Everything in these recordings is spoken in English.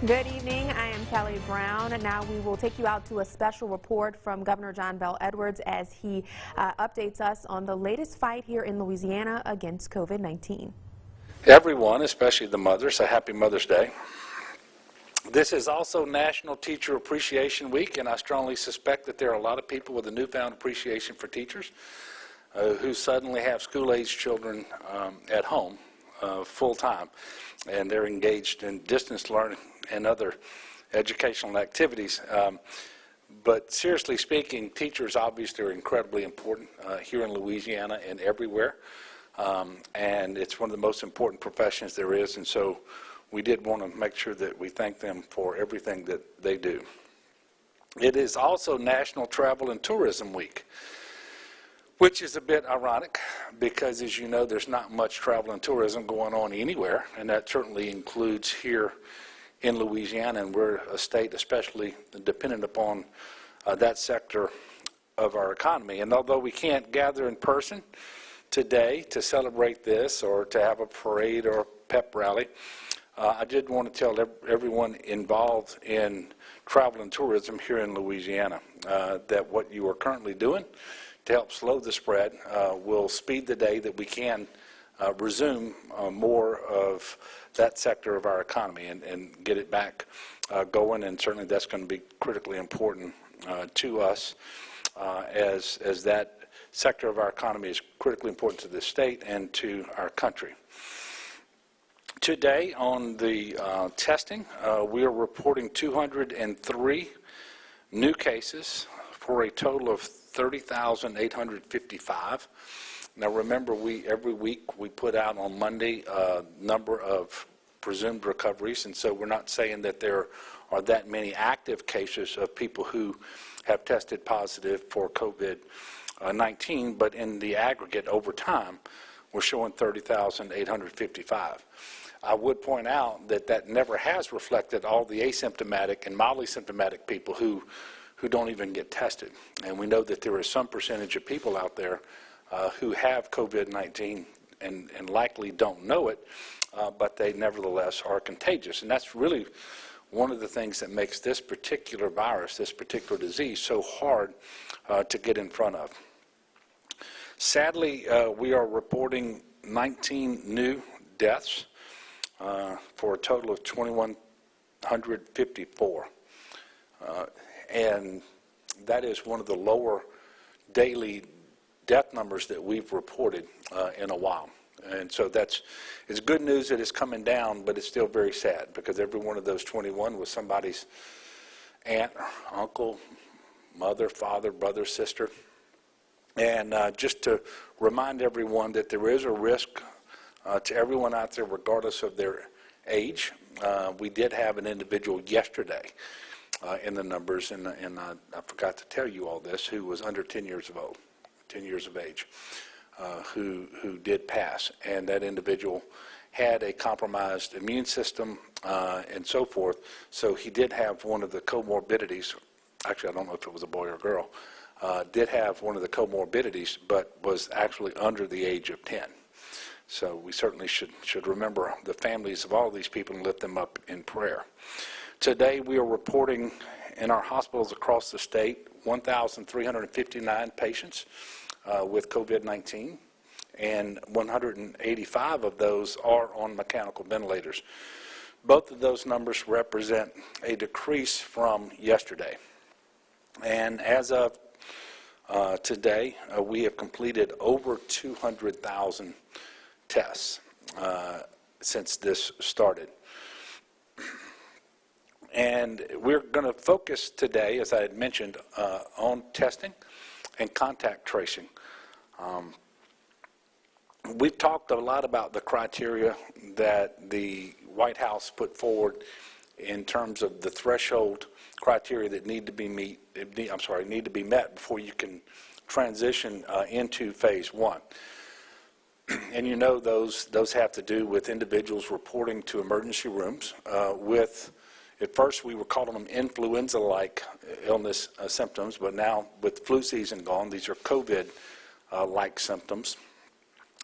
Good evening. I am Kelly Brown, and now we will take you out to a special report from Governor John Bel Edwards as he updates us on the latest fight here in Louisiana against COVID-19. Everyone, especially the mothers, a happy Mother's Day. This is also National Teacher Appreciation Week, and I strongly suspect that there are a lot of people with a newfound appreciation for teachers who suddenly have school-age children at home full-time, and they're engaged in distance learning and other educational activities. But seriously speaking, teachers obviously are incredibly important here in Louisiana and everywhere. And it's one of the most important professions there is, and so we did want to make sure that we thank them for everything that they do. It is also National Travel and Tourism Week, which is a bit ironic because, as you know, there's not much travel and tourism going on anywhere, and that certainly includes here in Louisiana, and we're a state especially dependent upon that sector of our economy. And although we can't gather in person today to celebrate this or to have a parade or a pep rally, I did want to tell everyone involved in travel and tourism here in Louisiana that what you are currently doing to help slow the spread will speed the day that we can resume more of that sector of our economy and get it back going, and certainly that's going to be critically important to us as that sector of our economy is critically important to the state and to our country. Today on the testing, we are reporting 203 new cases for a total of 30,855. Now remember, every week we put out on Monday a number of presumed recoveries, and so we're not saying that there are that many active cases of people who have tested positive for COVID-19, but in the aggregate over time, we're showing 30,855. I would point out that that never has reflected all the asymptomatic and mildly symptomatic people who don't even get tested. And we know that there is some percentage of people out there who have COVID-19 and likely don't know it, but they nevertheless are contagious. And that's really one of the things that makes this particular virus, this particular disease, so hard to get in front of. Sadly, we are reporting 19 new deaths for a total of 2,154. And that is one of the lower daily death numbers that we've reported in a while. And so it's good news that it's coming down, but it's still very sad because every one of those 21 was somebody's aunt, uncle, mother, father, brother, sister. And just to remind everyone that there is a risk to everyone out there regardless of their age. We did have an individual yesterday in the numbers, and I forgot to tell you all this, who was under 10 years of age, who did pass, and that individual had a compromised immune system and so forth, so he did have one of the comorbidities. Actually, I don't know if it was a boy or girl, did have one of the comorbidities, but was actually under the age of 10. So we certainly should remember the families of all these people and lift them up in prayer. Today we are reporting in our hospitals across the state 1,359 patients with COVID-19, and 185 of those are on mechanical ventilators. Both of those numbers represent a decrease from yesterday. And as of today, we have completed over 200,000 tests since this started. And we're going to focus today, as I had mentioned, on testing and contact tracing. We've talked a lot about the criteria that the White House put forward in terms of the threshold criteria that need to be met before you can transition into phase one. And you know those have to do with individuals reporting to emergency rooms with, at first we were calling them influenza-like illness symptoms, but now with flu season gone, these are COVID-like symptoms.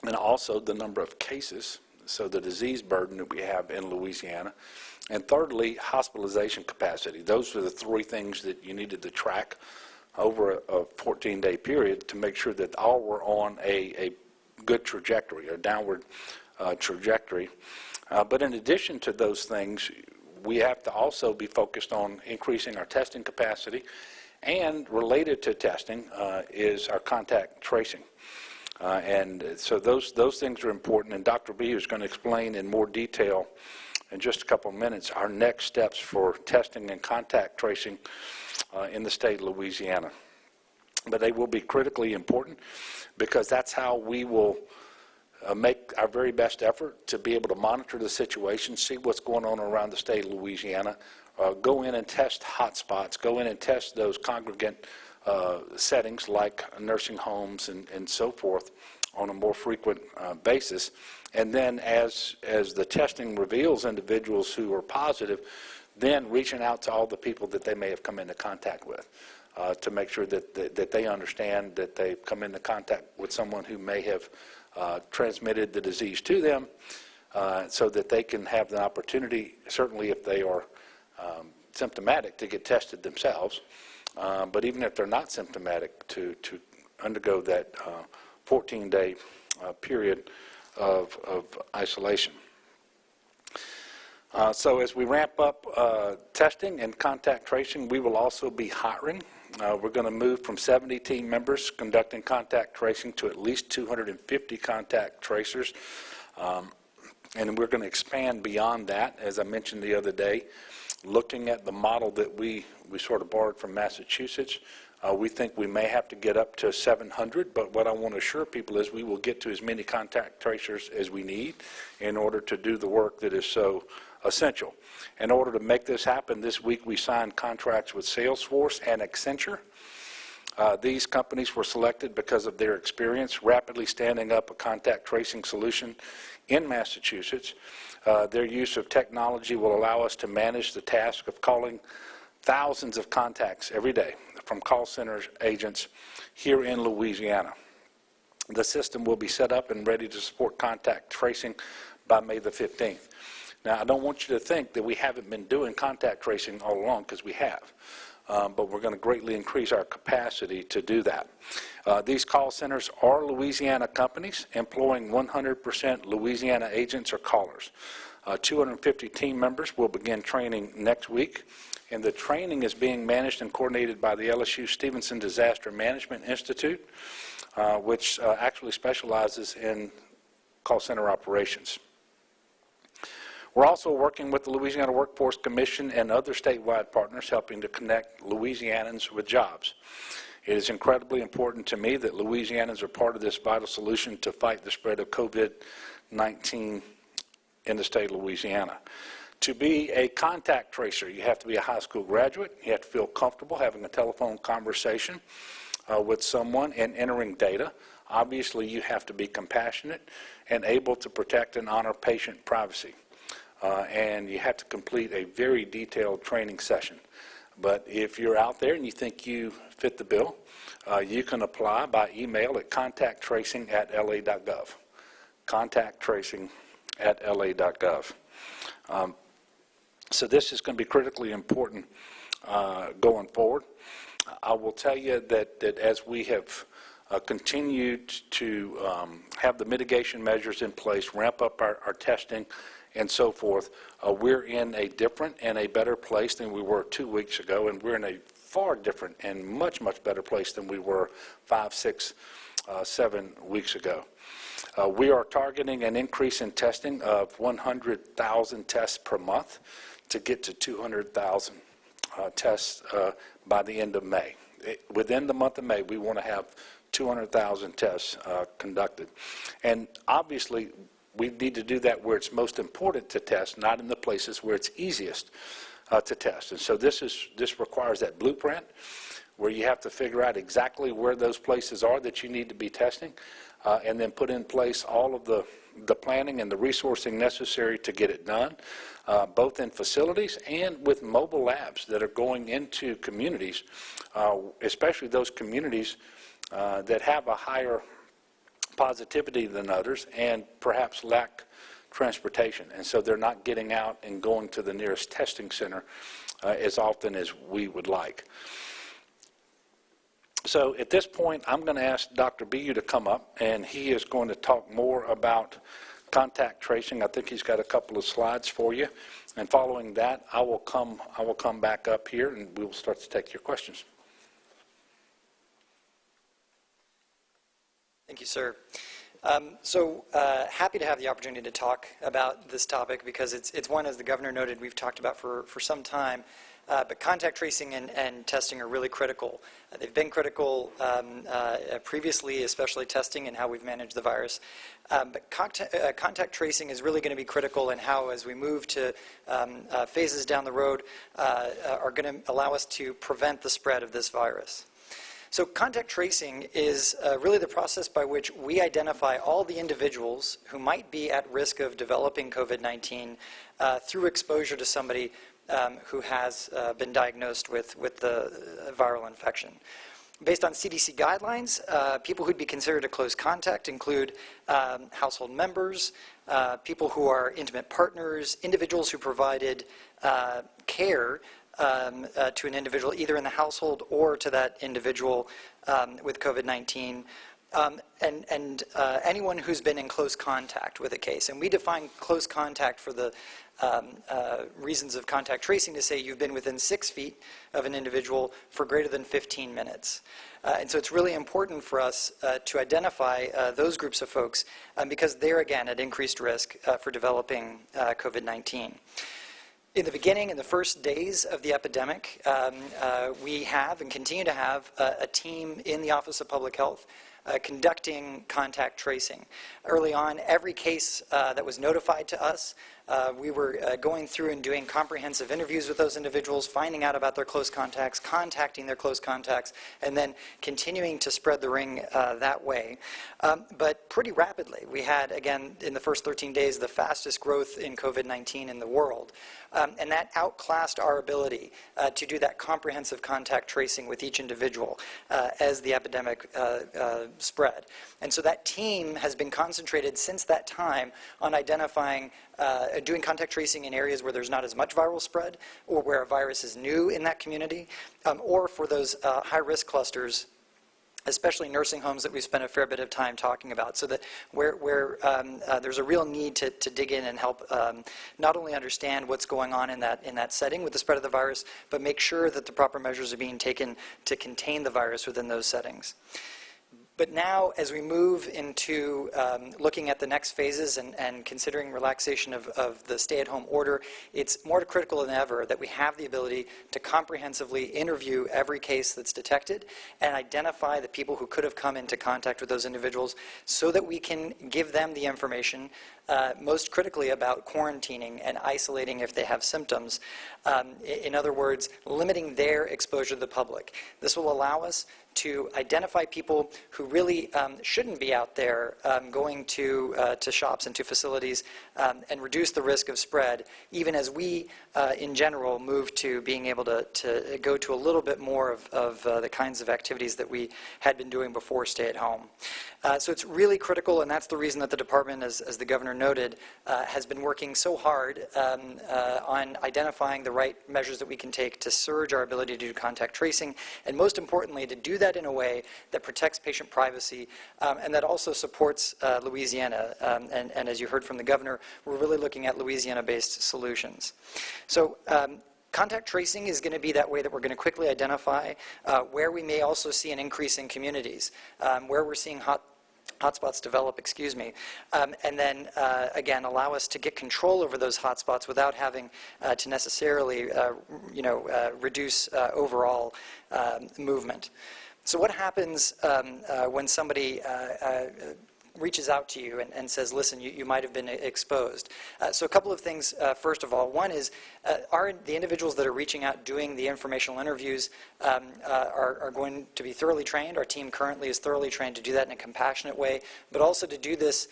And also the number of cases so the disease burden that we have in Louisiana. And thirdly, hospitalization capacity. Those are the three things that you needed to track over a 14-day period to make sure that all were on a good trajectory, a downward trajectory. But in addition to those things, we have to also be focused on increasing our testing capacity, and related to testing is our contact tracing. And so those things are important, and Dr. B is going to explain in more detail in just a couple of minutes our next steps for testing and contact tracing in the state of Louisiana. But they will be critically important because that's how we will make our very best effort to be able to monitor the situation, see what's going on around the state of Louisiana, go in and test hotspots, go in and test those congregant settings like nursing homes and so forth on a more frequent basis. And then as the testing reveals individuals who are positive, then reaching out to all the people that they may have come into contact with to make sure that they understand that they've come into contact with someone who may have transmitted the disease to them, so that they can have the opportunity, certainly if they are symptomatic, to get tested themselves, but even if they're not symptomatic, to undergo that 14-day period of isolation. So as we ramp up testing and contact tracing, we will also be hiring. We're going to move from 70 team members conducting contact tracing to at least 250 contact tracers. And we're going to expand beyond that, as I mentioned the other day, looking at the model that we sort of borrowed from Massachusetts. We think we may have to get up to 700, but what I want to assure people is we will get to as many contact tracers as we need in order to do the work that is so essential. In order to make this happen, this week we signed contracts with Salesforce and Accenture. These companies were selected because of their experience rapidly standing up a contact tracing solution in Massachusetts. Their use of technology will allow us to manage the task of calling thousands of contacts every day from call center agents here in Louisiana. The system will be set up and ready to support contact tracing by May the 15th. Now, I don't want you to think that we haven't been doing contact tracing all along, because we have. But we're going to greatly increase our capacity to do that. These call centers are Louisiana companies employing 100% Louisiana agents or callers. 250 team members will begin training next week, and the training is being managed and coordinated by the LSU Stevenson Disaster Management Institute, which actually specializes in call center operations. We're also working with the Louisiana Workforce Commission and other statewide partners, helping to connect Louisianans with jobs. It is incredibly important to me that Louisianans are part of this vital solution to fight the spread of COVID-19 in the state of Louisiana. To be a contact tracer, you have to be a high school graduate. You have to feel comfortable having a telephone conversation with someone and entering data. Obviously, you have to be compassionate and able to protect and honor patient privacy. And you have to complete a very detailed training session. But if you're out there and you think you fit the bill, you can apply by email at contacttracing@la.gov. Contacttracing@la.gov. So this is going to be critically important going forward. I will tell you that as we have continued to have the mitigation measures in place, ramp up our testing, and so forth, we're in a different and a better place than we were 2 weeks ago, and we're in a far different and much, much better place than we were 5, 6, 7 weeks ago. We are targeting an increase in testing of 100,000 tests per month to get to 200,000 tests by the end of May. Within the month of May, we want to have 200,000 tests conducted. And obviously, we need to do that where it's most important to test, not in the places where it's easiest to test. And so this requires that blueprint where you have to figure out exactly where those places are that you need to be testing, and then put in place all of the planning and the resourcing necessary to get it done, both in facilities and with mobile labs that are going into communities, especially those communities that have a higher positivity than others and perhaps lack transportation, and so they're not getting out and going to the nearest testing center as often as we would like. So at this point, I'm going to ask Dr. Bu to come up, and he is going to talk more about contact tracing. I think he's got a couple of slides for you, and following that, I will come back up here, and we will start to take your questions. Thank you, sir. Happy to have the opportunity to talk about this topic because it's one, as the governor noted, we've talked about for some time. But contact tracing and testing are really critical. They've been critical previously, especially testing and how we've managed the virus. But contact tracing is really going to be critical in how, as we move to phases down the road, are going to allow us to prevent the spread of this virus. So contact tracing is really the process by which we identify all the individuals who might be at risk of developing COVID-19 through exposure to somebody who has been diagnosed with the viral infection. Based on CDC guidelines, people who'd be considered a close contact include household members, people who are intimate partners, individuals who provided care to an individual either in the household or to that individual with COVID-19, and anyone who's been in close contact with a case. And we define close contact for the reasons of contact tracing to say you've been within 6 feet of an individual for greater than 15 minutes. And so it's really important for us to identify those groups of folks because they're, again, at increased risk for developing COVID-19. In the beginning, in the first days of the epidemic, we have and continue to have a team in the Office of Public Health conducting contact tracing. Early on, every case that was notified to us, we were going through and doing comprehensive interviews with those individuals, finding out about their close contacts, contacting their close contacts, and then continuing to spread the ring that way. But pretty rapidly, we had, again, in the first 13 days, the fastest growth in COVID-19 in the world. And that outclassed our ability to do that comprehensive contact tracing with each individual as the epidemic spread. And so that team has been concentrated since that time on identifying, doing contact tracing in areas where there's not as much viral spread or where a virus is new in that community, or for those high-risk clusters, especially nursing homes that we've spent a fair bit of time talking about, so that where there's a real need to dig in and help not only understand what's going on in that setting with the spread of the virus, but make sure that the proper measures are being taken to contain the virus within those settings. But now, as we move into looking at the next phases and considering relaxation of the stay-at-home order, it's more critical than ever that we have the ability to comprehensively interview every case that's detected and identify the people who could have come into contact with those individuals so that we can give them the information, most critically about quarantining and isolating if they have symptoms. In other words, limiting their exposure to the public. This will allow us to identify people who really shouldn't be out there going to shops and to facilities and reduce the risk of spread, even as we, in general, move to being able to go to a little bit more of the kinds of activities that we had been doing before stay-at-home. So it's really critical, and that's the reason that the department, as the governor noted, has been working so hard on identifying the right measures that we can take to surge our ability to do contact tracing, and most importantly, to do that in a way that protects patient privacy and that also supports Louisiana. And as you heard from the governor, we're really looking at Louisiana-based solutions. So contact tracing is going to be that way that we're going to quickly identify where we may also see an increase in communities, where we're seeing hotspots develop, and then, again, allow us to get control over those hotspots without having to necessarily, reduce overall movement. So what happens when somebody reaches out to you and says, listen, you might have been exposed? So a couple of things, first of all. One is, are the individuals that are reaching out doing the informational interviews are going to be thoroughly trained? Our team currently is thoroughly trained to do that in a compassionate way, but also to do this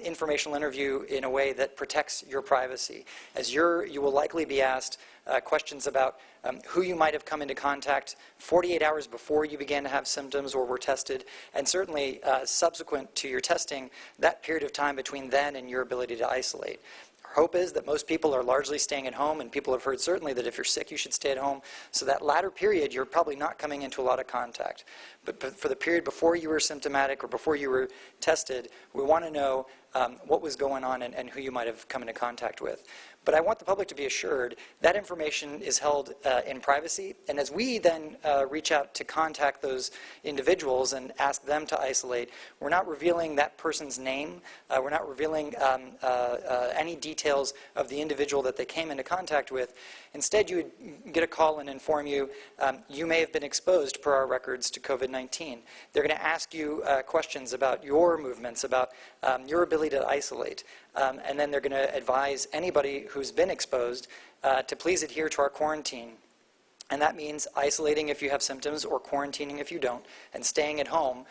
informational interview in a way that protects your privacy. As you will likely be asked questions about who you might have come into contact 48 hours before you began to have symptoms or were tested, and certainly subsequent to your testing, that period of time between then and your ability to isolate. Our hope is that most people are largely staying at home, and people have heard certainly that if you're sick, you should stay at home. So that latter period, you're probably not coming into a lot of contact. But for the period before you were symptomatic or before you were tested, we want to know what was going on and who you might have come into contact with. But I want the public to be assured that information is held in privacy, and as we then reach out to contact those individuals and ask them to isolate, we're not revealing that person's name, we're not revealing any details of the individual that they came into contact with. Instead, you would get a call and inform you, you may have been exposed per our records to COVID-19. They're going to ask you questions about your movements, about your ability to isolate. And then they're going to advise anybody who's been exposed to please adhere to our quarantine. And that means isolating if you have symptoms or quarantining if you don't, and staying at home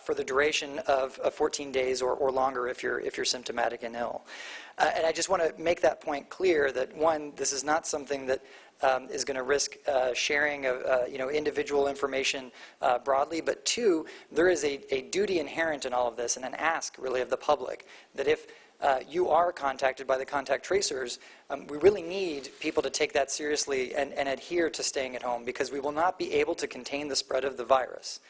for the duration of 14 days or longer if you're symptomatic and ill. And I just want to make that point clear that, one, this is not something that is going to risk sharing of individual information broadly, but two, there is a duty inherent in all of this and an ask really of the public that if you are contacted by the contact tracers, we really need people to take that seriously and adhere to staying at home, because we will not be able to contain the spread of the virus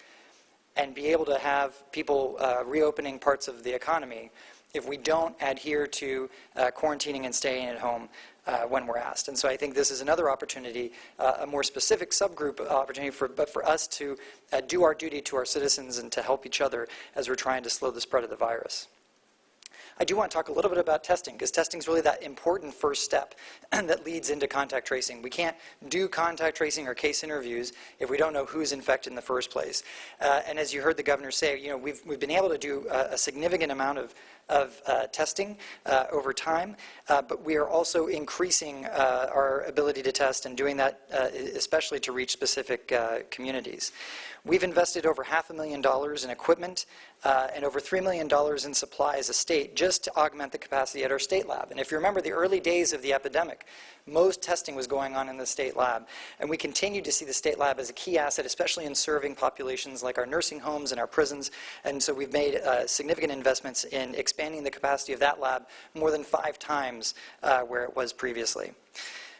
and be able to have people reopening parts of the economy if we don't adhere to quarantining and staying at home when we're asked. And so I think this is another opportunity, a more specific subgroup opportunity for us to do our duty to our citizens and to help each other as we're trying to slow the spread of the virus. I do want to talk a little bit about testing, because testing is really that important first step that leads into contact tracing. We can't do contact tracing or case interviews if we don't know who's infected in the first place. And as you heard the governor say, we've been able to do a significant amount of testing over time, but we are also increasing our ability to test and doing that especially to reach specific communities. We've invested over $500,000 in equipment and over $3 million in supply as a state just to augment the capacity at our state lab. And if you remember the early days of the epidemic, most testing was going on in the state lab. And we continue to see the state lab as a key asset, especially in serving populations like our nursing homes and our prisons. And so we've made significant investments in expanding the capacity of that lab more than 5 times where it was previously.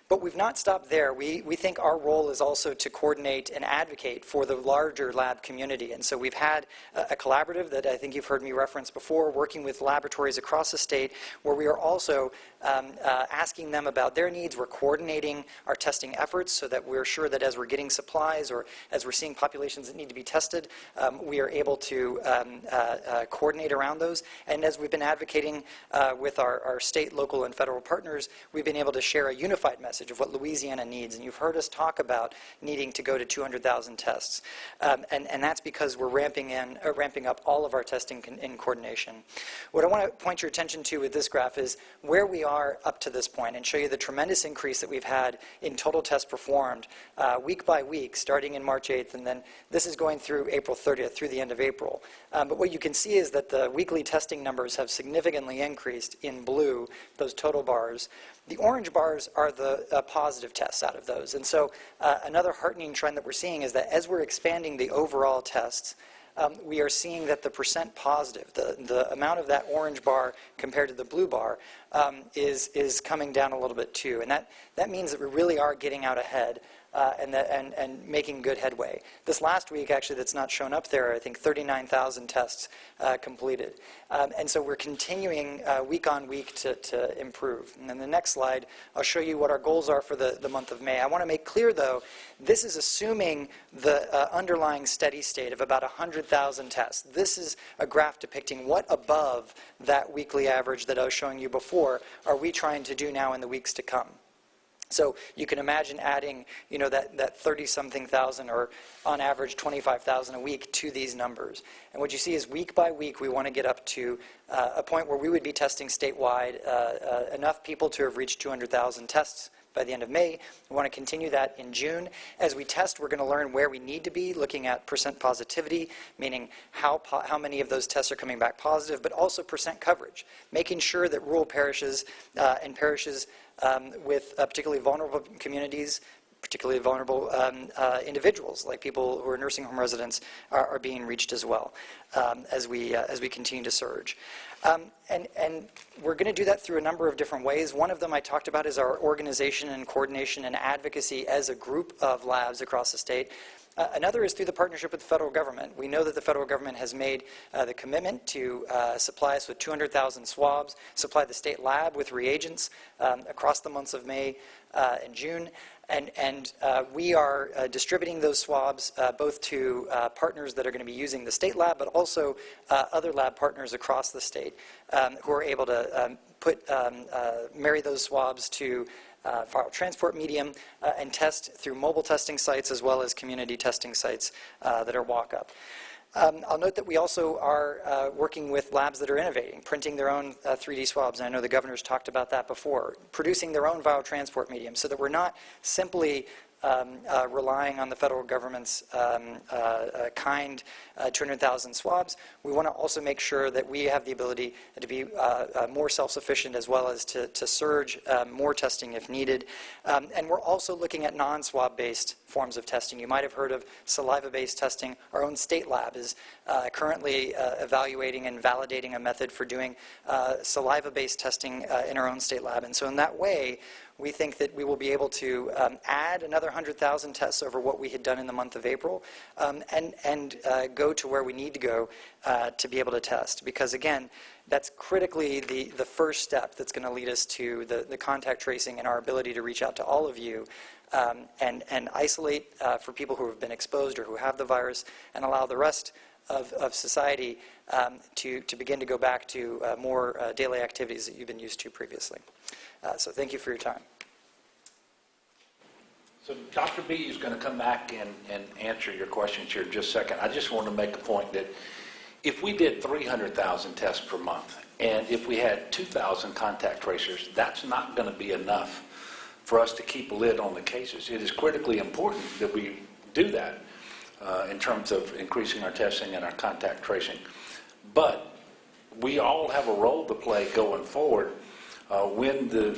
But we've not stopped there. We think our role is also to coordinate and advocate for the larger lab community. And so we've had a collaborative that I think you've heard me reference before, working with laboratories across the state, where we are also asking them about their needs. We're coordinating our testing efforts so that we're sure that as we're getting supplies or as we're seeing populations that need to be tested, we are able to coordinate around those. And as we've been advocating with our state, local, and federal partners, we've been able to share a unified message of what Louisiana needs. And you've heard us talk about needing to go to 200,000 tests. And that's because we're ramping up all of our testing in coordination. What I want to point your attention to with this graph is where we are up to this point and show you the tremendous increase that we've had in total tests performed week by week, starting in March 8th, and then this is going through April 30th, through the end of April. But what you can see is that the weekly testing numbers have significantly increased in blue, those total bars. The orange bars are the positive tests out of those. And so another heartening trend that we're seeing is that as we're expanding the overall tests, we are seeing that the percent positive, the amount of that orange bar compared to the blue bar, is coming down a little bit too. And that means that we really are getting out ahead and making good headway. This last week, actually, that's not shown up there, I think 39,000 tests completed. And so we're continuing week on week to improve. And then the next slide, I'll show you what our goals are for the month of May. I want to make clear, though, this is assuming the underlying steady state of about 100,000 tests. This is a graph depicting what above that weekly average that I was showing you before are we trying to do now in the weeks to come. So you can imagine adding, that 30-something thousand, or on average 25,000 a week, to these numbers. And what you see is week by week we want to get up to a point where we would be testing statewide enough people to have reached 200,000 tests by the end of May. We want to continue that in June. As we test, we're going to learn where we need to be, looking at percent positivity, meaning how many of those tests are coming back positive, but also percent coverage, making sure that rural parishes and parishes with particularly vulnerable communities, particularly vulnerable individuals, like people who are nursing home residents, are being reached as well as we continue to surge. And we're going to do that through a number of different ways. One of them I talked about is our organization and coordination and advocacy as a group of labs across the state. Another is through the partnership with the federal government. We know that the federal government has made the commitment to supply us with 200,000 swabs, supply the state lab with reagents across the months of May and June. And we are distributing those swabs both to partners that are going to be using the state lab, but also other lab partners across the state who are able to marry those swabs to viral transport medium and test through mobile testing sites as well as community testing sites that are walk-up. I'll note that we also are working with labs that are innovating, printing their own 3D swabs, and I know the governor's talked about that before, producing their own viral transport medium so that we're not simply relying on the federal government's kind 200,000 swabs. We want to also make sure that we have the ability to be more self-sufficient as well as to surge more testing if needed. And we're also looking at non-swab-based forms of testing. You might have heard of saliva-based testing. Our own state lab is currently evaluating and validating a method for doing saliva-based testing in our own state lab. And so in that way, we think that we will be able to add another 100,000 tests over what we had done in the month of April and go to where we need to go to be able to test. Because again, that's critically the first step that's going to lead us to the contact tracing and our ability to reach out to all of you and isolate for people who have been exposed or who have the virus and allow the rest of society to begin to go back to more daily activities that you've been used to previously. So thank you for your time. So Dr. B is going to come back and answer your questions here in just a second. I just want to make a point that if we did 300,000 tests per month and if we had 2,000 contact tracers, that's not going to be enough for us to keep a lid on the cases. It is critically important that we do that in terms of increasing our testing and our contact tracing. But we all have a role to play going forward when the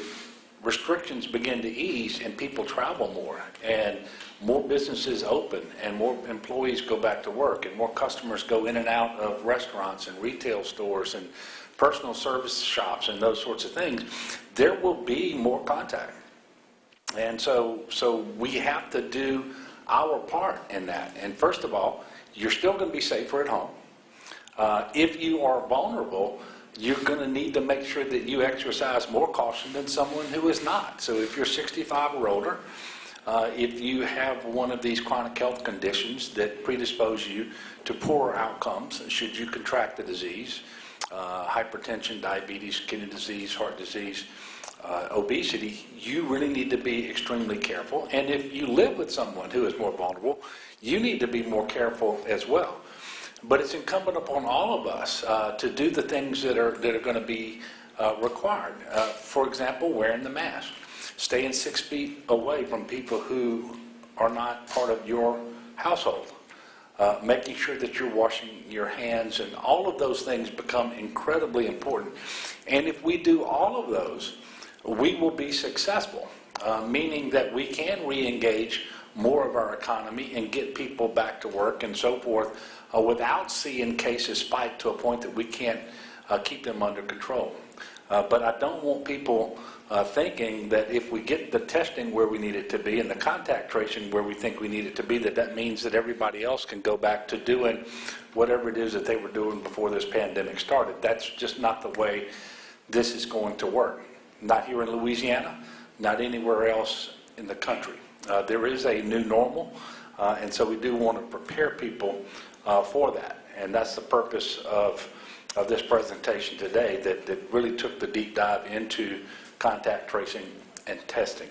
restrictions begin to ease and people travel more and more businesses open and more employees go back to work and more customers go in and out of restaurants and retail stores and personal service shops and those sorts of things, there will be more contact. And so we have to do our part in that. And first of all, you're still going to be safer at home. If you are vulnerable, you're going to need to make sure that you exercise more caution than someone who is not. So if you're 65 or older, if you have one of these chronic health conditions that predispose you to poorer outcomes should you contract the disease, hypertension, diabetes, kidney disease, heart disease, obesity, you really need to be extremely careful. And if you live with someone who is more vulnerable, you need to be more careful as well. But it's incumbent upon all of us to do the things that are going to be required. For example, wearing the mask, staying 6 feet away from people who are not part of your household, making sure that you're washing your hands, and all of those things become incredibly important. And if we do all of those, we will be successful, meaning that we can re-engage more of our economy and get people back to work and so forth without seeing cases spike to a point that we can't keep them under control. But I don't want people thinking that if we get the testing where we need it to be and the contact tracing where we think we need it to be, that means that everybody else can go back to doing whatever it is that they were doing before this pandemic started. That's just not the way this is going to work. Not here in Louisiana, not anywhere else in the country. There is a new normal, and so we do want to prepare people for that. And that's the purpose of this presentation today, that really took the deep dive into contact tracing and testing.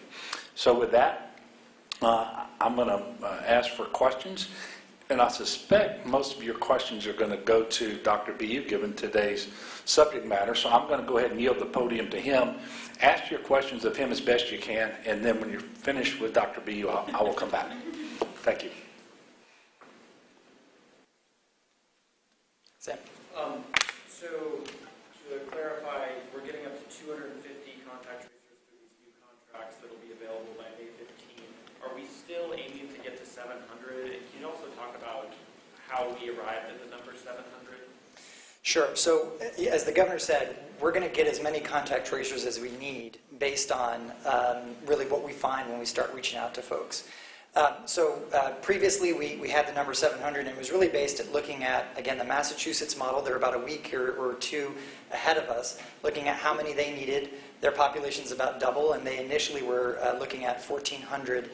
So with that, I'm going to ask for questions. And I suspect most of your questions are going to go to Dr. BU, given today's subject matter. So I'm going to go ahead and yield the podium to him. Ask your questions of him as best you can, and then when you're finished with Dr. BU, I will come back. Thank you. Sam. So to clarify, we're getting up to 250 contact tracers through these new contracts that will be available by May 15. Are we still aiming to get to 700? And can you also talk about how we arrived at the number 700? Sure. So as the governor said, we're going to get as many contact tracers as we need based on really what we find when we start reaching out to folks. Previously we had the number 700, and it was really based at looking at, again, the Massachusetts model. They're about a week or two ahead of us, looking at how many they needed. Their population's about double, and they initially were looking at 1,400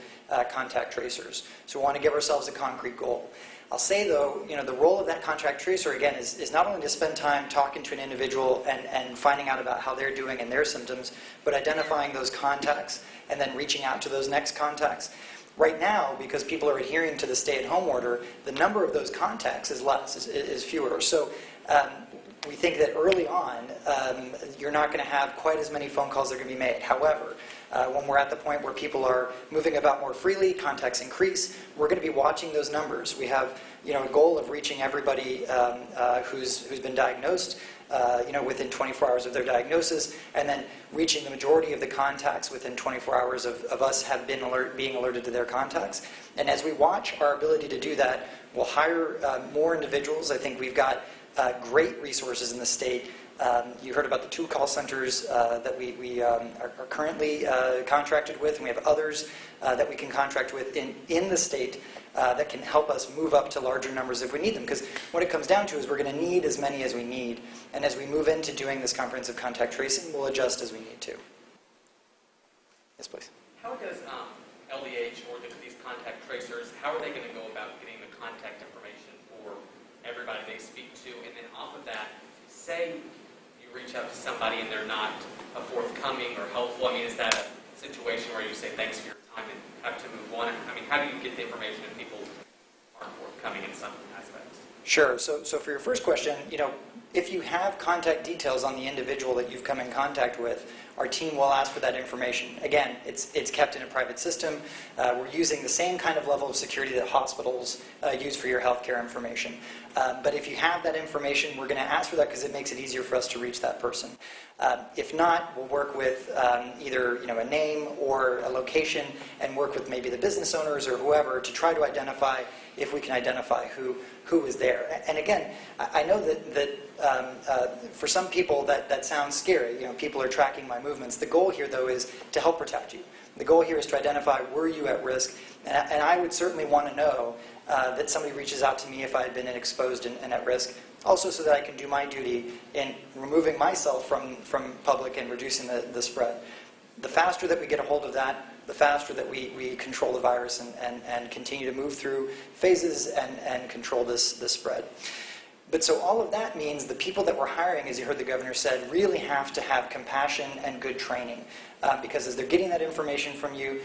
contact tracers. So we want to give ourselves a concrete goal. I'll say, though, the role of that contact tracer, again, is not only to spend time talking to an individual and finding out about how they're doing and their symptoms, but identifying those contacts and then reaching out to those next contacts. Right now, because people are adhering to the stay-at-home order, the number of those contacts is less, is fewer. So we think that early on, you're not going to have quite as many phone calls that are going to be made. However, when we're at the point where people are moving about more freely, contacts increase, we're going to be watching those numbers. We have a goal of reaching everybody who's been diagnosed within 24 hours of their diagnosis, and then reaching the majority of the contacts within 24 hours of us have been being alerted to their contacts. And as we watch our ability to do that, we'll hire more individuals. I think we've got great resources in the state. You heard about the 2 call centers that we are currently contracted with, and we have others that we can contract with in the state that can help us move up to larger numbers if we need them. Because what it comes down to is we're going to need as many as we need. And as we move into doing this comprehensive contact tracing, we'll adjust as we need to. Yes, please. How does LDH or these contact tracers, how are they going to go about getting the contact information for everybody they speak to? And then off of that, say you reach out to somebody and they're not forthcoming or helpful. I mean, is that a situation where you say thanks for your time and have to move on? I mean, how do you get the information if people aren't forthcoming in some aspects? Sure. So for your first question, if you have contact details on the individual that you've come in contact with, our team will ask for that information. Again, it's kept in a private system. We're using the same kind of level of security that hospitals use for your healthcare information. But if you have that information, we're going to ask for that because it makes it easier for us to reach that person. If not, we'll work with either a name or a location and work with maybe the business owners or whoever to try to identify, if we can identify who is there. And again, I know that for some people that sounds scary. People are tracking my movements. The goal here, though, is to help protect you. The goal here is to identify, were you at risk? And I would certainly want to know that somebody reaches out to me if I had been exposed and at risk. Also so that I can do my duty in removing myself from public and reducing the spread. The faster that we get a hold of that, the faster that we control the virus and continue to move through phases and control this spread. But so all of that means the people that we're hiring, as you heard the governor said, really have to have compassion and good training. Because as they're getting that information from you,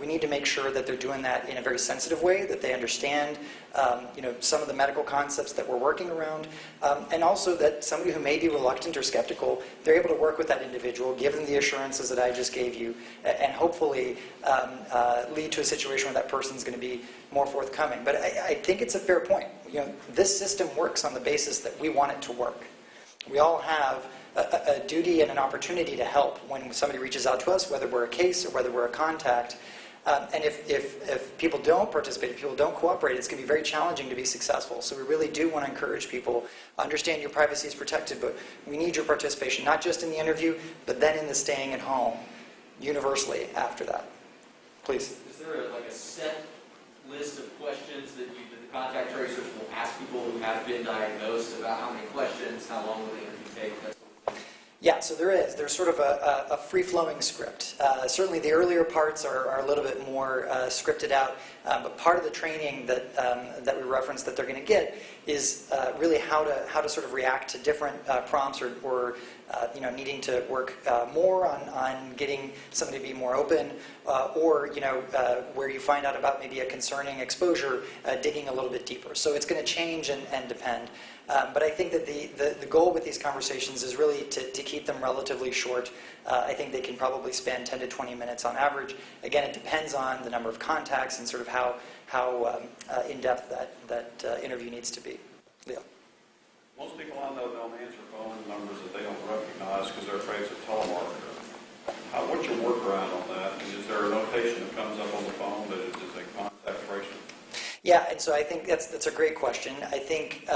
we need to make sure that they're doing that in a very sensitive way, that they understand some of the medical concepts that we're working around, and also that somebody who may be reluctant or skeptical, they're able to work with that individual, give them the assurances that I just gave you, and hopefully lead to a situation where that person's going to be more forthcoming. But I think it's a fair point. This system works on the basis that we want it to work. We all have a duty and an opportunity to help when somebody reaches out to us, whether we're a case or whether we're a contact. And if people don't participate, if people don't cooperate, it's going to be very challenging to be successful. So we really do want to encourage people, understand your privacy is protected, but we need your participation, not just in the interview, but then in the staying at home, universally after that. Please. Is there a set list of questions that the contact tracers will ask people who have been diagnosed about how many questions, how long will the interview take? Yeah, so there is. There's sort of a free-flowing script. Certainly the earlier parts are a little bit more scripted out, but part of the training that we referenced that they're going to get is really how to sort of react to different prompts or needing to work more on getting somebody to be more open, or where you find out about maybe a concerning exposure, digging a little bit deeper. So it's going to change and depend. But I think that the goal with these conversations is really to keep them relatively short. I think they can probably span 10 to 20 minutes on average. Again, it depends on the number of contacts and sort of how in-depth that interview needs to be. Leo. Most people I know don't answer phone numbers that they don't recognize because they're afraid it's a telemarketer. What's your workaround on that? And is there a notation that comes up on the phone that is a contact tracing? Yeah, and so I think that's a great question. I think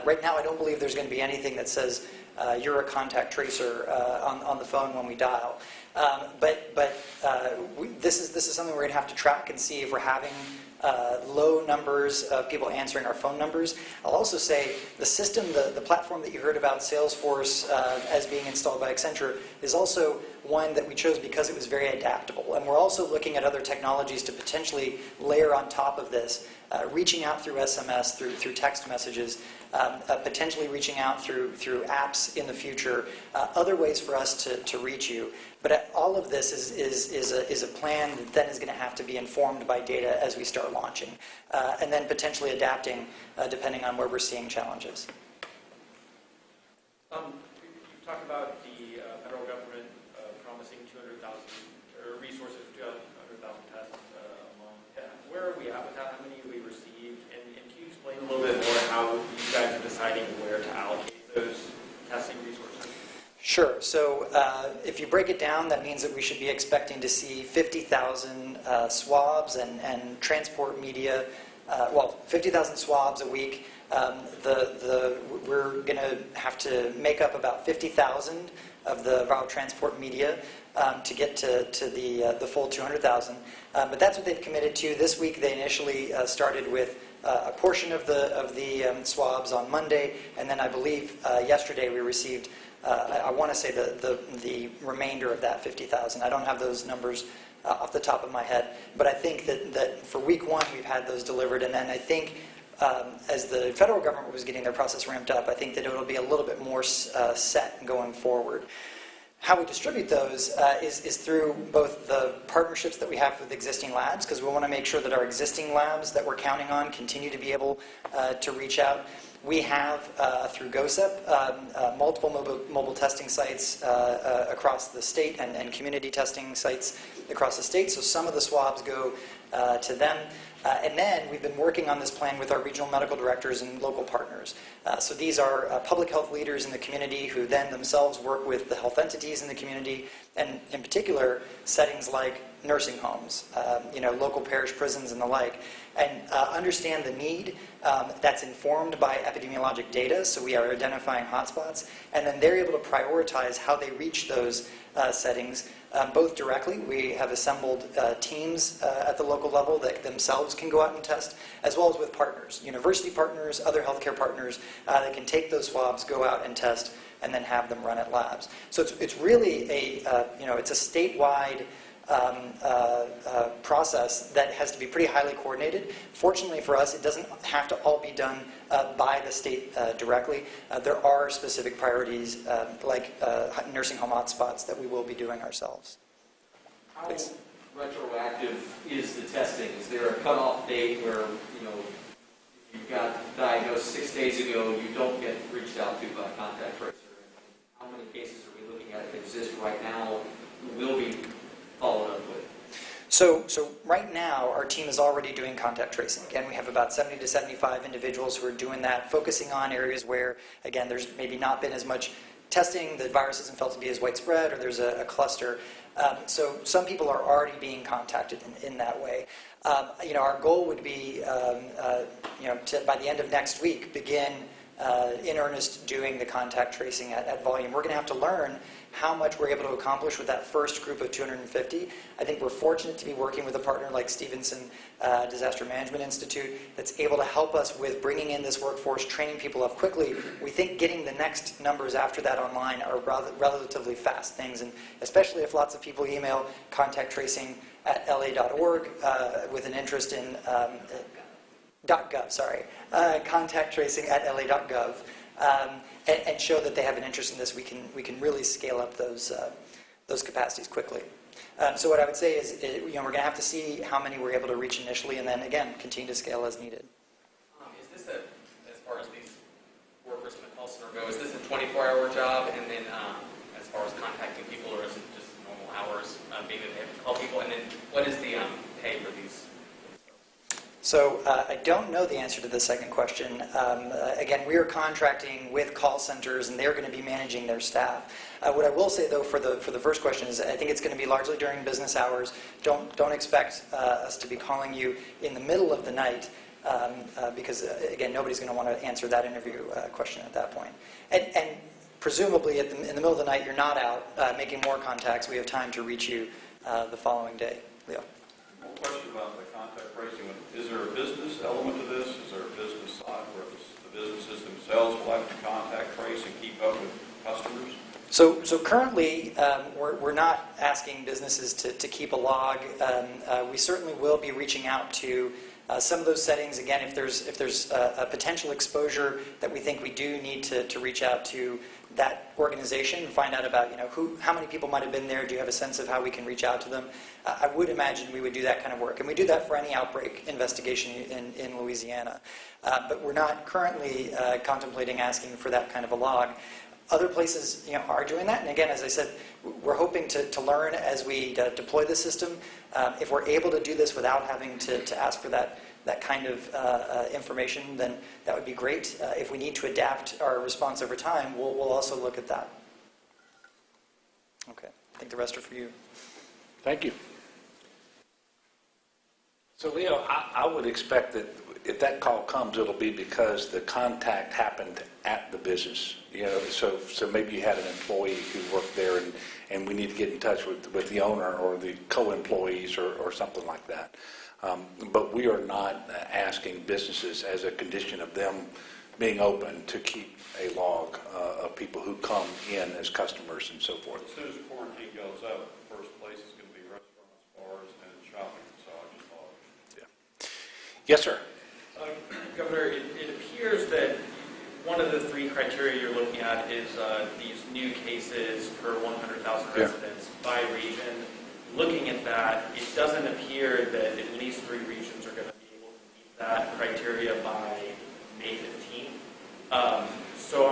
right now I don't believe there's going to be anything that says you're a contact tracer on the phone when we dial. But this is something we're going to have to track and see if we're having low numbers of people answering our phone numbers. I'll also say the system, the platform that you heard about, Salesforce, as being installed by Accenture, is also one that we chose because it was very adaptable. And we're also looking at other technologies to potentially layer on top of this, reaching out through SMS, through text messages, potentially reaching out through apps in the future, other ways for us to reach you. But all of this is a plan that then is going to have to be informed by data as we start launching, and then potentially adapting depending on where we're seeing challenges. You've talked about the federal government promising 200,000 resources for 200,000 tests a month. Where are we at with that? How many have we received? And can you explain a little bit more how you guys are deciding where to allocate those testing resources? Sure. So if you break it down, that means that we should be expecting to see 50,000 swabs and transport media, 50,000 swabs a week. We're going to have to make up about 50,000 of the viral transport media to get to the full 200,000. But that's what they've committed to. This week they initially started with a portion of the swabs on Monday, and then I believe yesterday we received I want to say the remainder of that 50,000. I don't have those numbers off the top of my head, but I think that for week one we've had those delivered, and then I think as the federal government was getting their process ramped up, I think that it'll be a little bit more set going forward. How we distribute those is through both the partnerships that we have with existing labs, because we want to make sure that our existing labs that we're counting on continue to be able to reach out. We have, through GOSEP, multiple mobile testing sites across the state and community testing sites across the state, so some of the swabs go to them. And then we've been working on this plan with our regional medical directors and local partners. So these are public health leaders in the community who then themselves work with the health entities in the community, and in particular settings like nursing homes, local parish prisons and the like, and understand the need that's informed by epidemiologic data, so we are identifying hotspots, and then they're able to prioritize how they reach those settings, both directly. We have assembled teams at the local level that themselves can go out and test, as well as with partners, university partners, other healthcare partners that can take those swabs, go out and test, and then have them run at labs. So it's really it's a statewide process that has to be pretty highly coordinated. Fortunately for us, it doesn't have to all be done by the state directly. There are specific priorities like nursing home hotspots that we will be doing ourselves. How retroactive is the testing? Is there a cutoff date where, you got diagnosed 6 days ago, you don't get reached out to by a contact tracer? How many cases are we looking at that exist right now will be followed up with? So right now, our team is already doing contact tracing. Again, we have about 70 to 75 individuals who are doing that, focusing on areas where, again, there's maybe not been as much testing, the virus isn't felt to be as widespread, or there's a cluster. So some people are already being contacted in that way. Our goal would be, to, by the end of next week, begin in earnest doing the contact tracing at volume. We're going to have to learn how much we're able to accomplish with that first group of 250. I think we're fortunate to be working with a partner like Stevenson Disaster Management Institute that's able to help us with bringing in this workforce, training people up quickly. We think getting the next numbers after that online are relatively fast things, and especially if lots of people email contacttracing@la.org with an interest in contacttracing@la.gov, and show that they have an interest in this, we can really scale up those capacities quickly. So what I would say is, we're going to have to see how many we're able to reach initially, and then again continue to scale as needed. Is this as far as these workers in the call center go, is this a 24-hour job, and then as far as contacting people, or is it just normal hours being that they have to call people, and then what is the pay for these? So I don't know the answer to the second question. Again, we are contracting with call centers, and they're going to be managing their staff. What I will say, though, for the first question is, I think it's going to be largely during business hours. Don't expect us to be calling you in the middle of the night, because again, nobody's going to want to answer that interview question at that point. And presumably, in the middle of the night, you're not out making more contacts. We have time to reach you the following day. Leo. One question about the contact tracing. Is there a business element to this? Is there a business side where the businesses themselves will have to contact trace and keep up with customers? So currently, we're not asking businesses to keep a log. We certainly will be reaching out to some of those settings. Again, if there's a potential exposure that we think we do need to reach out to that organization and find out about, how many people might have been there. Do you have a sense of how we can reach out to them? I would imagine we would do that kind of work, and we do that for any outbreak investigation in Louisiana. But we're not currently contemplating asking for that kind of a log. Other places, are doing that, and again, as I said, we're hoping to learn as we deploy the system. If we're able to do this without having to ask for that kind of information, then that would be great. If we need to adapt our response over time, we'll also look at that. Okay, I think the rest are for you. Thank you. So, Leo, I would expect that if that call comes, it'll be because the contact happened at the business. So maybe you had an employee who worked there, and we need to get in touch with the owner or the co-employees or something like that. But we are not asking businesses, as a condition of them being open, to keep a log of people who come in as customers and so forth. As soon as quarantine goes up, the first place is going to be restaurants, bars, and shopping. So I just thought. Yeah. Yes, sir. Governor, it appears that one of the three criteria you're looking at is these new cases per 100,000 residents by region. Looking at that, it doesn't appear that at least 3 regions are going to be able to meet that criteria by May 15th. So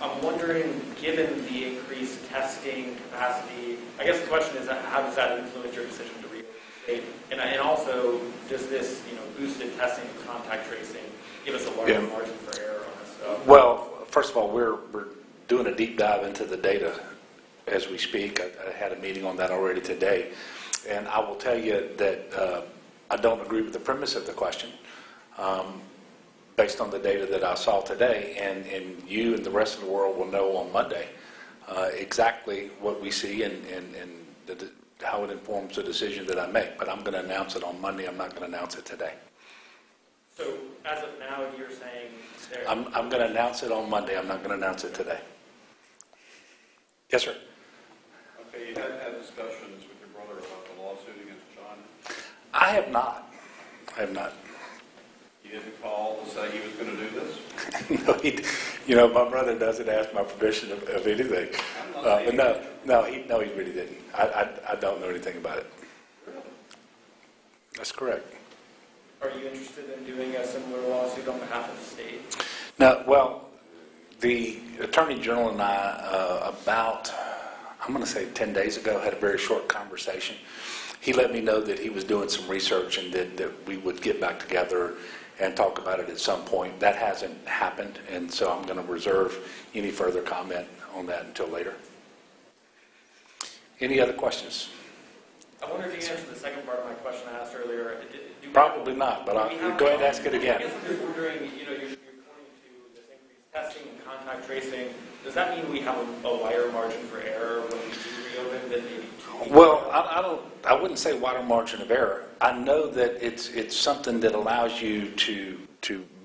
I'm wondering, given the increased testing capacity, I guess the question is, how does that influence your decision to reopen the state? And also, does this boosted testing and contact tracing give us a larger margin for error on this? Well, first of all, we're doing a deep dive into the data as we speak. I had a meeting on that already today, and I will tell you that I don't agree with the premise of the question based on the data that I saw today, and you and the rest of the world will know on Monday exactly what we see and how it informs the decision that I make. But I'm going to announce it on Monday. I'm not going to announce it today. So as of now, you're saying I'm going to announce it on Monday. I'm not going to announce it today. Yes, sir. Okay, you had discussions with your brother about the lawsuit against China? I have not. He didn't call to say he was going to do this? No, my brother doesn't ask my permission of anything. But no, he really didn't. I don't know anything about it. Really? That's correct. Are you interested in doing a similar lawsuit on behalf of the state? No, well, the Attorney General and I, I'm going to say 10 days ago, had a very short conversation. He let me know that he was doing some research and that we would get back together and talk about it at some point. That hasn't happened, and so I'm going to reserve any further comment on that until later. Any other questions? I wonder if you can answer the second part of my question I asked earlier. Probably not, but I'll go ahead and ask it again. I guess I'm just wondering, you're pointing to this increased testing and contact tracing. does that mean we have a wider margin for error when we do reopen than maybe 2 weeks Well, ago? I wouldn't say wider margin of error. I know that it's something that allows you to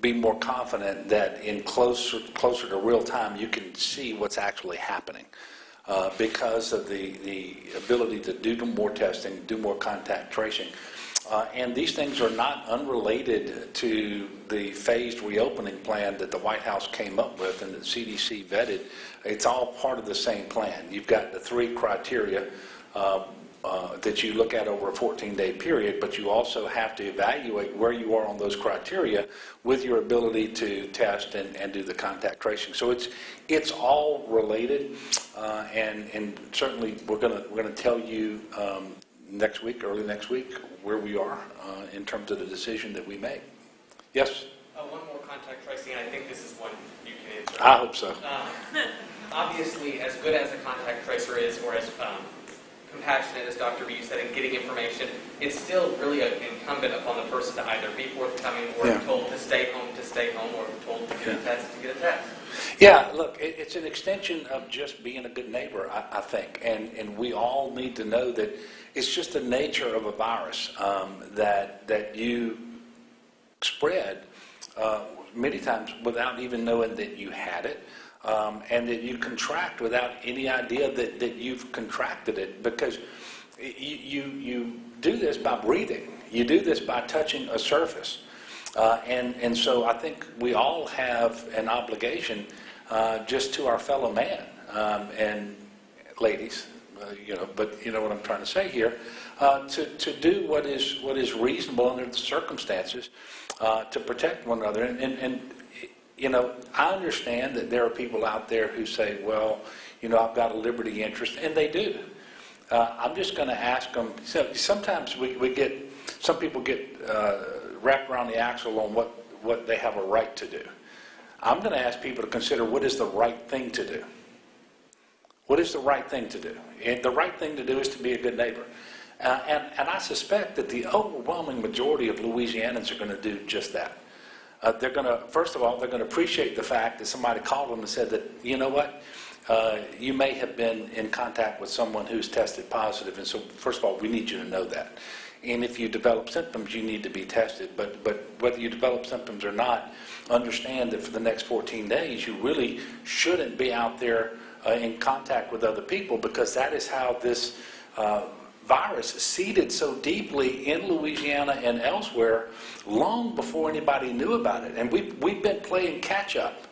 be more confident that in closer to real time you can see what's actually happening because of the ability to do more testing, do more contact tracing. And these things are not unrelated to the phased reopening plan that the White House came up with and that the CDC vetted. It's all part of the same plan. You've got the 3 criteria that you look at over a 14-day period, but you also have to evaluate where you are on those criteria with your ability to test and do the contact tracing. So it's all related, and certainly we're gonna tell you next week, early next week, where we are in terms of the decision that we make. Yes? One more contact tracing, and I think this is one you can answer. I hope so. Obviously, as good as a contact tracer is, or as compassionate as Dr. B said in getting information, it's still really incumbent upon the person to either be forthcoming or told to stay home, or told to get a test, to get a test. Yeah, look, it's an extension of just being a good neighbor, I think, and we all need to know that it's just the nature of a virus that you spread many times without even knowing that you had it. And that you contract without any idea that you've contracted it, because you do this by breathing. You do this by touching a surface. And so I think we all have an obligation just to our fellow man and ladies, but you know what I'm trying to say here, to do what is reasonable under the circumstances to protect one another. And I understand that there are people out there who say, well, I've got a liberty interest, and they do. I'm just going to ask them, sometimes some people get wrapped around the axle on what they have a right to do. I'm going to ask people to consider what is the right thing to do. What is the right thing to do? And the right thing to do is to be a good neighbor. And I suspect that the overwhelming majority of Louisianans are going to do just that. First of all, they're going to appreciate the fact that somebody called them and said that, you know what, you may have been in contact with someone who's tested positive, and so first of all, we need you to know that. And if you develop symptoms, you need to be tested. But whether you develop symptoms or not, understand that for the next 14 days, you really shouldn't be out there in contact with other people, because that is how this virus seeded so deeply in Louisiana and elsewhere long before anybody knew about it. And we've been playing catch up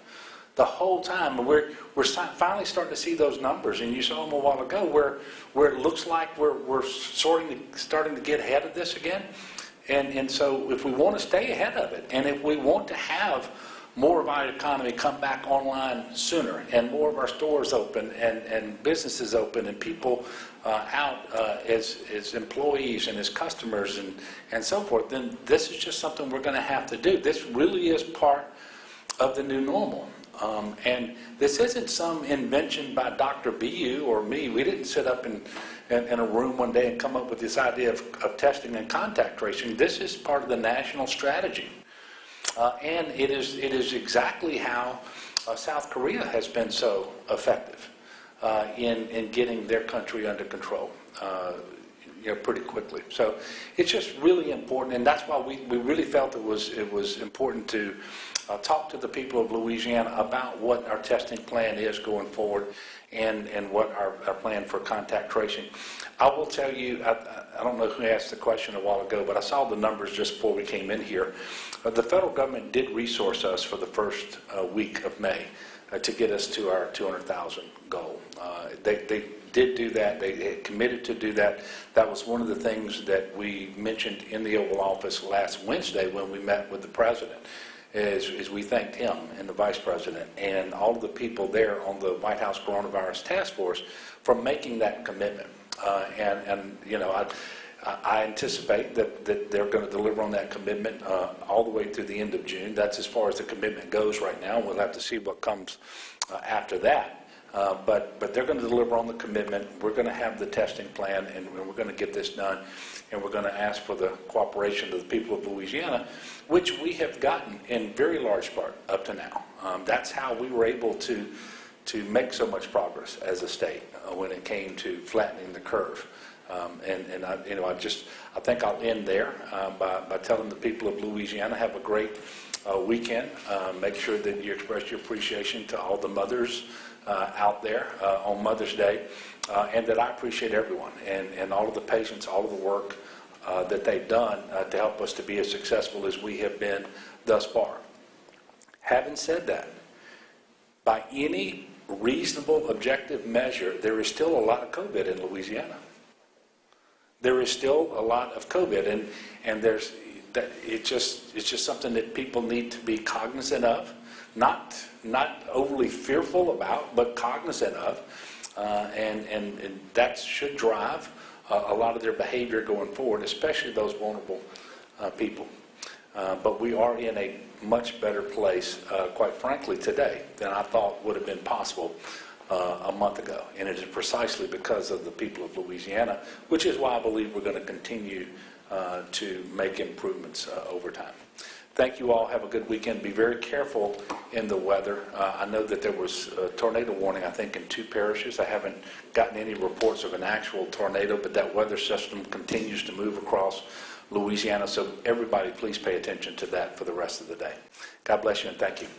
the whole time. And we're finally starting to see those numbers, and you saw them a while ago, where it looks like we're starting to get ahead of this again. And so if we want to stay ahead of it, and if we want to have more of our economy come back online sooner, and more of our stores open, and businesses open, and people out as employees and as customers and so forth, then this is just something we're going to have to do. This really is part of the new normal. And this isn't some invention by Dr. BU or me. We didn't sit up in a room one day and come up with this idea of testing and contact tracing. This is part of the national strategy. And it is exactly how South Korea has been so effective in getting their country under control pretty quickly. So it's just really important, and that's why we really felt it was important to talk to the people of Louisiana about what our testing plan is going forward, and what our plan for contact tracing. I will tell you, I don't know who asked the question a while ago, but I saw the numbers just before we came in here. The federal government did resource us for the first week of May to get us to our 200,000 goal. They did do that. They committed to do that. That was one of the things that we mentioned in the Oval Office last Wednesday when we met with the president. Is we thanked him and the vice president and all of the people there on the White House Coronavirus Task Force for making that commitment. I anticipate that they're going to deliver on that commitment all the way through the end of June. That's as far as the commitment goes right now. We'll have to see what comes after that. But they're going to deliver on the commitment. We're going to have the testing plan, and we're going to get this done. And we're going to ask for the cooperation of the people of Louisiana, which we have gotten in very large part up to now. That's how we were able to to make so much progress as a state when it came to flattening the curve. I think I'll end there by telling the people of Louisiana, have a great weekend. Make sure that you express your appreciation to all the mothers out there on Mother's Day, and that I appreciate everyone and all of the patients, all of the work that they've done to help us to be as successful as we have been thus far. Having said that, by any reasonable objective measure, there is still a lot of COVID in Louisiana. There is still a lot of COVID, and it's just something that people need to be cognizant of, not overly fearful about, but cognizant of, and that should drive a lot of their behavior going forward, especially those vulnerable people. But we are in a much better place, quite frankly, today than I thought would have been possible a month ago. And it is precisely because of the people of Louisiana, which is why I believe we're going to continue to make improvements over time. Thank you all. Have a good weekend. Be very careful in the weather. I know that there was a tornado warning, I think, in 2 parishes. I haven't gotten any reports of an actual tornado, but that weather system continues to move across Louisiana. So everybody, please pay attention to that for the rest of the day. God bless you and thank you.